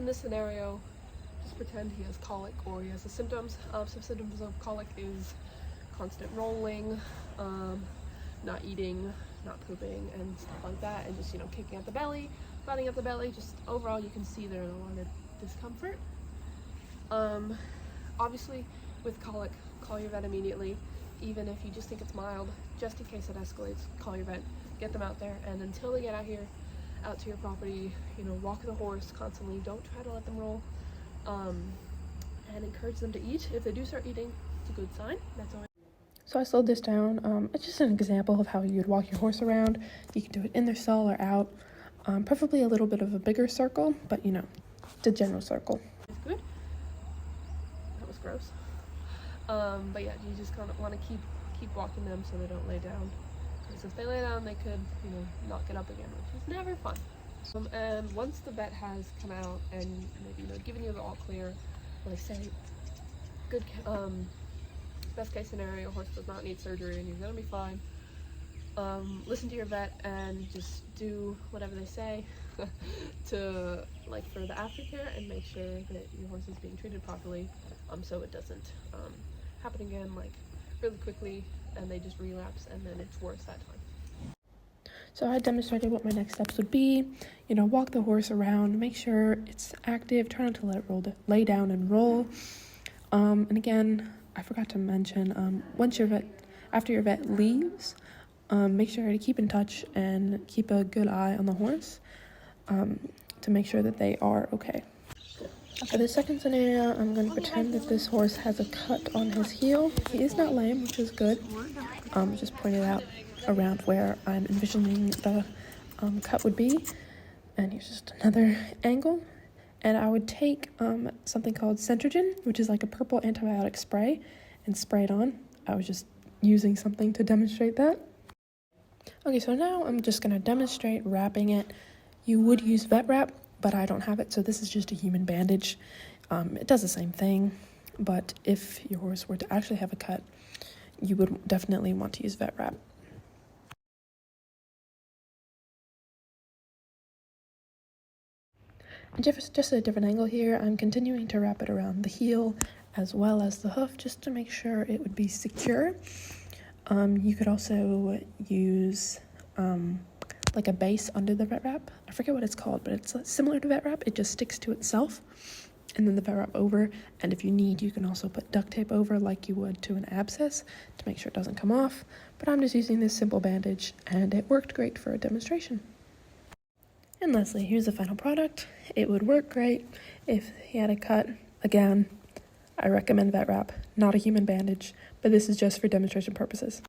in this scenario, just pretend he has colic or he has the symptoms. Some symptoms of colic is constant rolling, not eating, not pooping, and stuff like that, and just, you know, kicking at the belly, biting at the belly. Just overall, you can see there's a lot of discomfort. Obviously, with colic, call your vet immediately. Even if you just think it's mild, just in case it escalates, call your vet, get them out there, and until they get out to your property, you know, walk the horse constantly. Don't try to let them roll, and encourage them to eat. If they do start eating, it's a good sign. That's all. So I slowed this down. It's just an example of how you'd walk your horse around. You can do it in their stall or out, preferably a little bit of a bigger circle, but you know, the general circle. It's good. That was gross. But yeah, you just kind of want to keep walking them so they don't lay down. Because if they lay down, they could, you know, not get up again, which is never fun. And once the vet has come out and maybe, you know, given you the all clear, like say, good, best case scenario, horse does not need surgery and you're gonna be fine. Listen to your vet and just do whatever they say to, like, for the aftercare, and make sure that your horse is being treated properly, so it doesn't happen again, like, really quickly, and they just relapse and then it's worse that time. So I demonstrated what my next steps would be. You know, walk the horse around, make sure it's active, try not to let it lay down and roll. And again, I forgot to mention, after your vet leaves, make sure to keep in touch and keep a good eye on the horse, to make sure that they are okay. For the second scenario, I'm going to pretend that this horse has a cut on his heel. He is not lame, which is good. Just pointed out around where I'm envisioning the cut would be. And here's just another angle. And I would take something called Centrogen, which is like a purple antibiotic spray, and spray it on. I was just using something to demonstrate that. Okay, so now I'm just going to demonstrate wrapping it. You would use vet wrap, but I don't have it, so this is just a human bandage. It does the same thing, but if your horse were to actually have a cut, you would definitely want to use vet wrap. And just a different angle here, I'm continuing to wrap it around the heel as well as the hoof, just to make sure it would be secure. You could also use like a base under the vet wrap. I forget what it's called, but it's similar to vet wrap. It just sticks to itself, and then the vet wrap over. And if you need, you can also put duct tape over like you would to an abscess to make sure it doesn't come off. But I'm just using this simple bandage, and it worked great for a demonstration. And lastly, here's the final product. It would work great if he had a cut. Again, I recommend vet wrap, not a human bandage, but this is just for demonstration purposes.